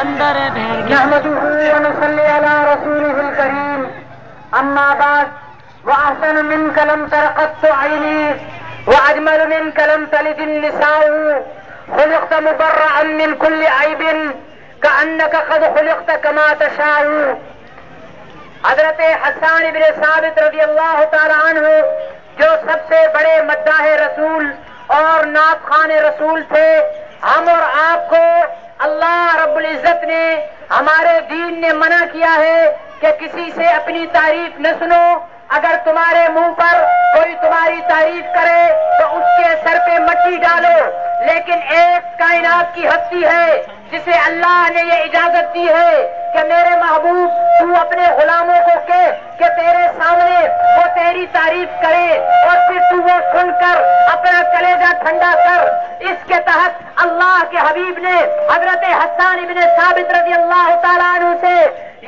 بندر ہے بھیڑ کے. نحمده ونصلي على رسوله الكريم. اما بعد واحسن منك لم تر قط عيني واجمل منك لم تلد النساء خلقت مبرعا من كل عيب كأنك قد خلقت كما تشاء. حضرت حسان بن ثابت رضی اللہ تعالی عنہ جو سب سے بڑے مداح رسول اور نعت خوان رسول تھے، ہم اور آپ کو اللہ رب العزت نے، ہمارے دین نے منع کیا ہے کہ کسی سے اپنی تعریف نہ سنو. اگر تمہارے منہ پر کوئی تمہاری تعریف کرے تو اس کے سر پہ مٹی ڈالو. لیکن ایک کائنات کی ہستی ہے جسے اللہ نے یہ اجازت دی ہے کہ میرے محبوب تو اپنے غلاموں کو کہہ کہ تیرے سامنے وہ تیری تعریف کرے اور پھر تو وہ سن کر اپنا کلیجہ ٹھنڈا کر. اس کے تحت اللہ کے حبیب نے حضرت حسان بن ثابت رضی اللہ تعالیٰ عنہ سے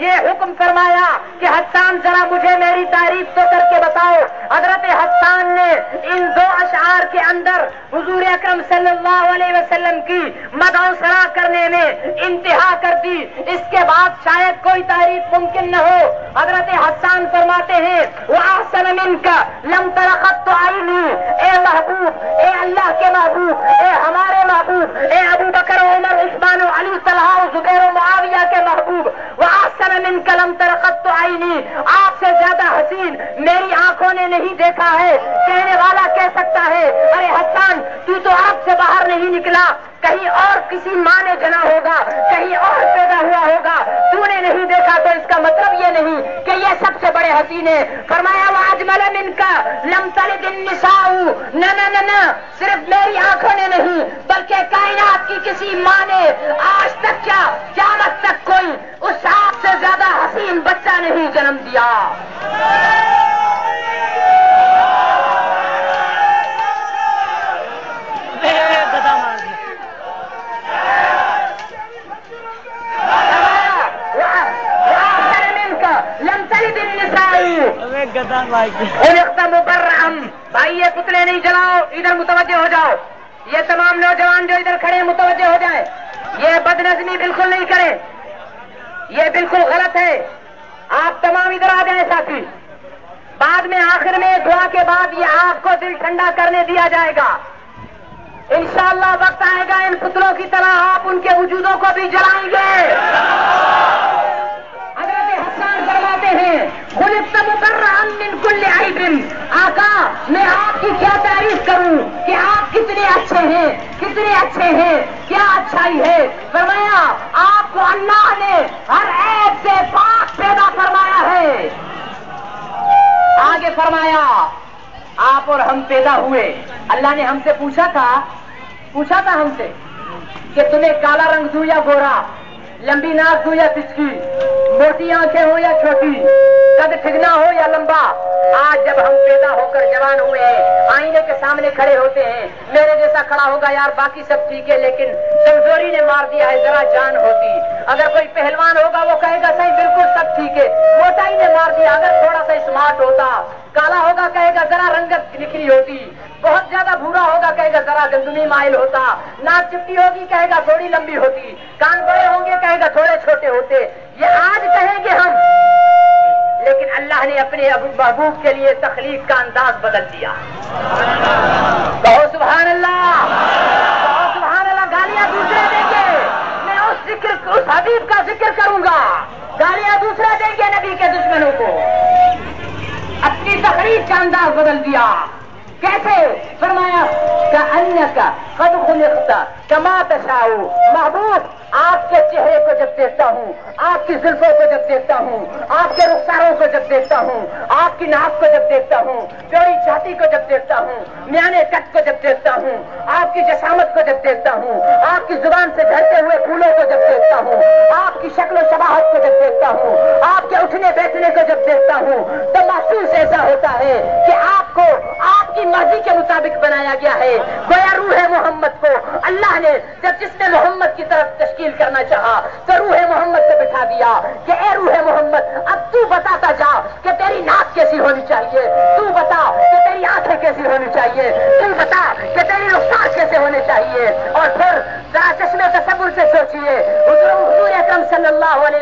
یہ حکم فرمایا کہ حسان ذرا مجھے میری تعریف تو کر کے بتاؤ. حضرت حسان نے ان دو اشعار کے اندر حضور اکرم صلی اللہ علیہ وسلم کی مدح و ثنا کرنے میں انتہا کر دی. اس کے بعد شاید کوئی تعریف ممکن نہ ہو. حضرت حسان فرماتے ہیں وَأَحْسَنَ مِنْكَ لَمْ تَرَ قَطُّ عَيْنِي. اے محبوب، اے اللہ کے محبوب، اے ہمارے محبوب، اے ابو بکر عمر عثمان و علی طلحہ و زبیر و معاویہ کے محبوب، وَأَحْسَنَ مِنْكَ لَمْ تَرَ قَطُّ عَيْنِي. آپ سے زیادہ حسین میری آنکھوں نے نہیں دیکھا ہے. کہنے والا کہہ سکتا ہے ارے حسان تو آپ سے باہر نہیں نکلا، کہیں اور کسی ماں نے جنا ہوگا، کہیں اور پیدا ہوا ہوگا، تو نے نہیں دیکھا تو اس کا مطلب یہ نہیں کہ یہ سب سے بڑے حسین ہے. فرمایا وَأَجْمَلَ مِنْكَ لَمْ تَلِدِ النِّسَاءُ. نہ صرف میری آنکھوں نے نہیں بلکہ کائنات کی کسی ماں نے آج تک کیا قیامت تک کوئی اس آپ سے زیادہ حسین بچہ نہیں جنم دیا. بھائی یہ پتلے نہیں جلاؤ، ادھر متوجہ ہو جاؤ. یہ تمام نوجوان جو ادھر کھڑے متوجہ ہو جائیں. یہ بدنظمی بالکل نہیں کریں، یہ بالکل غلط ہے. آپ تمام ادھر آ جائیں ساتھی. بعد میں آخر میں دعا کے بعد یہ آپ کو دل ٹھنڈا کرنے دیا جائے گا. انشاءاللہ وقت آئے گا ان پتلوں کی طرح آپ ان کے وجودوں کو بھی جلائیں گے. حضرت حسان فرماتے ہیں خلقت مبرعا من کل عیب. آقا میں آپ کی کیا تعریف کروں کہ آپ کتنے اچھے ہیں، کتنے اچھے ہیں، کیا اچھائی ہے. فرمایا آپ کو اللہ نے ہر عیب سے پاک پیدا فرمایا ہے. آگے فرمایا آپ اور ہم پیدا ہوئے، اللہ نے ہم سے پوچھا تھا ہم سے کہ تمہیں کالا رنگ دوں یا گورا، لمبی ناک دوں یا پچکی، موٹی آنکھیں ہو یا چھوٹی، قد ٹھگنا ہو یا لمبا. آج جب ہم پیدا ہو کر جوان ہوئے ہیں، آئینے کے سامنے کھڑے ہوتے ہیں، میرے جیسا کھڑا ہوگا یار باقی سب ٹھیک ہے لیکن کمزوری نے مار دیا ہے، ذرا جان ہوتی. اگر کوئی پہلوان ہوگا وہ کہے گا صحیح بالکل سب ٹھیک ہے، موٹائی نے مار دیا. اگر تھوڑا سا اسمارٹ ہوتا، کالا ہوگا کہے گا ذرا رنگت نکلی ہوتی، بہت زیادہ بھورا ہوگا کہے گا ذرا گندمی مائل ہوتا، ناک چپٹی ہوگی کہے گا تھوڑی لمبی ہوتی، کان بڑے ہوں گے کہے گا تھوڑے چھوٹے ہوتے. یہ آج کہیں گے ہم، لیکن اللہ نے اپنے محبوب کے لیے تخلیق کا انداز بدل دیا. کہو سبحان اللہ، کہو سبحان اللہ. گالیاں دوسرے دیں گے، میں اس حبیب کا ذکر کروں گا. گالیاں دوسرے دیں گے نبی کے دشمنوں کو. اپنی تخلیق کا انداز بدل دیا. کیسے؟ فرمایا کأنک قد خلقت کما تشاء. محبوب آپ کے چہرے کو جب دیکھتا ہوں، آپ کی زلفوں کو جب دیکھتا ہوں، آپ کے رخساروں کو جب دیکھتا ہوں، آپ کی ناک کو جب دیکھتا ہوں، چوڑی چھاتی کو جب دیکھتا ہوں، میانے کٹ کو جب دیکھتا ہوں، آپ کی جسامت کو جب دیکھتا ہوں، آپ کی زبان سے جھڑتے ہوئے پھولوں کو جب دیکھتا ہوں، آپ کی شکل و شباہت کو جب دیکھتا ہوں، آپ کے اٹھنے بیٹھنے کو جب دیکھتا ہوں تو محسوس ایسا ہوتا ہے کہ آپ کو آپ کی مرضی کے مطابق بنایا گیا ہے. گویا روح محمد کو اللہ نے جب جس نے محمد کی طرف تشکیل کرنا چاہا تو روح محمد سے بٹھا دیا کہ اے روح محمد اب تو بتاتا جا کہ تیری ناک کیسی ہونی چاہیے، تو بتا کہ تیری آنکھیں کیسی ہونی چاہیے، تو بتا کہ تیری رخسار کیسے ہونے چاہیے. اور پھر ذرا چشمے تصور سے سوچیے حضور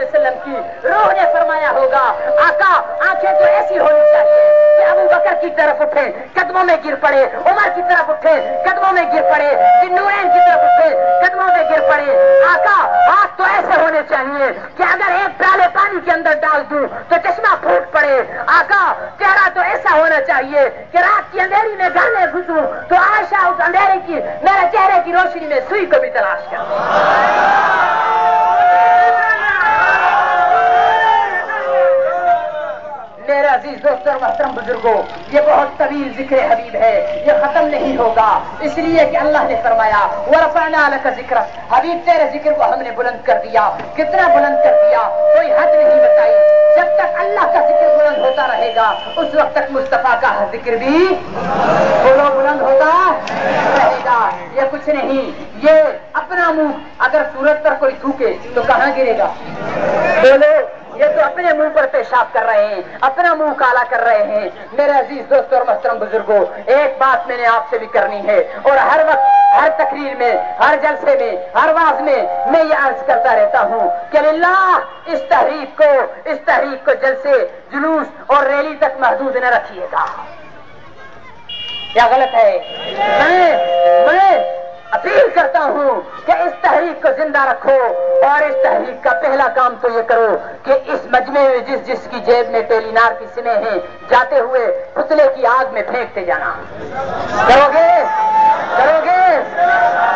علیہ وسلم کی روح نے فرمایا ہوگا آقا آنکھیں تو ایسی ہونی چاہیے کہ ابو بکر کی طرف اٹھے قدموں میں گر پڑے, عمر کی طرف اٹھے قدموں میں گر پڑے, ذوالنورین کی طرف اٹھے قدموں میں گر پڑے. آقا ہاتھ تو ایسے ہونے چاہیے کہ اگر ایک پیالے پانی کے اندر ڈال دوں تو چشمہ پھوٹ پڑے. آقا چہرہ تو ایسا ہونا چاہیے کہ رات کی اندھیری میں گھر میں گھسوں تو عائشہ اس اندھیرے کی میرے چہرے کی روشنی میں سوئی کو بھی تلاش کر. میرے عزیز دوستوں اور محترم بزرگوں, یہ بہت طویل ذکر حبیب ہے, یہ ختم نہیں ہوگا, اس لیے کہ اللہ نے فرمایا وَرَفَعْنَا لَكَ ذِكْرَكَ, حبیب تیرے ذکر کو ہم نے بلند کر دیا. کتنا بلند کر دیا کوئی حد نہیں بتائی. جب تک اللہ کا ذکر بلند ہوتا رہے گا اس وقت تک مصطفیٰ کا ذکر بھی بلند ہوتا رہے گا. یہ کچھ نہیں, یہ اپنا منہ اگر سورج پر کوئی تھوکے تو کہاں گرے گا؟ بولو, یہ تو اپنے منہ پر پیشاب کر رہے ہیں, اپنا منہ کالا کر رہے ہیں. میرے عزیز دوستوں اور محترم بزرگوں, ایک بات میں نے آپ سے بھی کرنی ہے اور ہر وقت ہر تقریر میں, ہر جلسے میں, ہر واز میں یہ عرض کرتا رہتا ہوں کہ اللہ اس تحریک کو جلسے, جلوس اور ریلی تک محدود نہ رکھیے گا. کیا غلط ہے؟ میں اپیل کرتا ہوں کہ اس تحریک کو زندہ رکھو اور اس تحریک کا پہلا کام تو یہ کرو کہ اس مجمع میں جس کی جیب میں ٹیلی نار کی سمیں ہیں جاتے ہوئے پتلے کی آگ میں پھینکتے جانا. کرو گے؟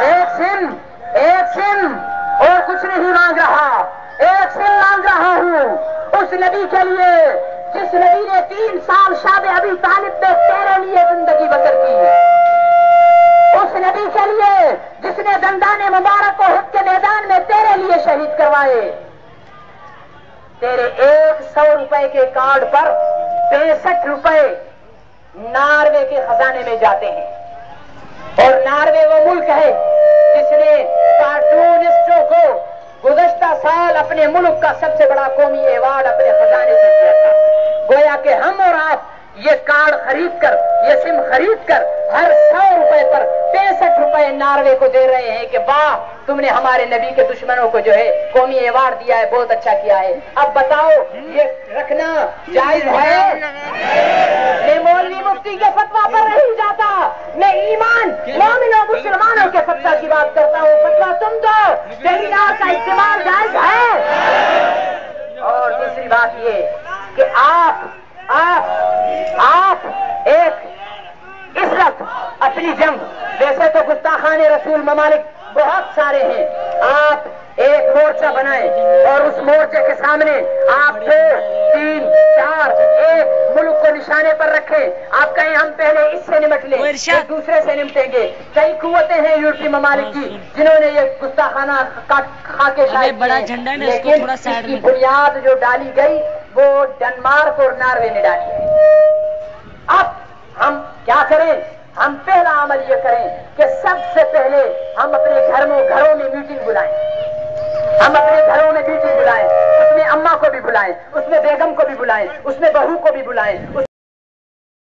ایک سن اور کچھ نہیں مانگ رہا, ایک سن مانگ رہا ہوں اس نبی کے لیے جس نبی نے 3 سال شاب ابی طالب میں تیرے لیے زندگی بسر کی, اس نبی کے لیے جس نے دندان مبارک کو احد کے میدان میں تیرے لیے شہید کروائے. تیرے 100 روپے کے کارڈ پر 65 روپے ناروے کے خزانے میں جاتے ہیں, اور ناروے وہ ملک ہے جس نے کارٹونسٹوں کو گزشتہ سال اپنے ملک کا سب سے بڑا قومی ایوارڈ اپنے خزانے سے دیا تھا. گویا کہ ہم اور آپ یہ کارڈ خرید کر, یہ سم خرید کر ہر 100 روپے پر 65 روپے ناروے کو دے رہے ہیں کہ واہ تم نے ہمارے نبی کے دشمنوں کو جو ہے قومی ایوارڈ دیا ہے, بہت اچھا کیا ہے. اب بتاؤ یہ رکھنا جائز ہے؟ میں مولوی مفتی کے فتویٰ پر نہیں جاتا, میں ایمان مومنوں مسلمانوں کے فتویٰ کی بات کرتا ہوں. فتویٰ تم دو, ٹیلی نار کا استعمال جائز ہے. اور دوسری بات یہ کہ آپ ایک اس وقت اپنی جنگ, ویسے تو گستاخان رسول ممالک بہت سارے ہیں, آپ ایک مورچہ بنائیں اور اس مورچے کے سامنے آپ 2 3 4 ایک ملک کو نشانے پر رکھیں. آپ کہیں ہم پہلے اس سے نمٹ لیں پھر دوسرے سے نمٹیں گے. کئی قوتیں ہیں یورپی ممالک کی جنہوں نے یہ گستاخانہ کھا کے شاید, لیکن اس کی بنیاد جو ڈالی گئی وہ ڈنمارک اور ناروے نے ڈالی ہے. اب ہم کیا کریں؟ ہم پہلا عمل یہ کریں کہ سب سے پہلے ہم اپنے گھروں میں میٹنگ بلائیں. ہم اپنے گھروں میں میٹنگ بلائیں, اس میں اماں کو بھی بلائیں, اس میں بیگم کو بھی بلائیں, اس میں بہو کو بھی بلائیں.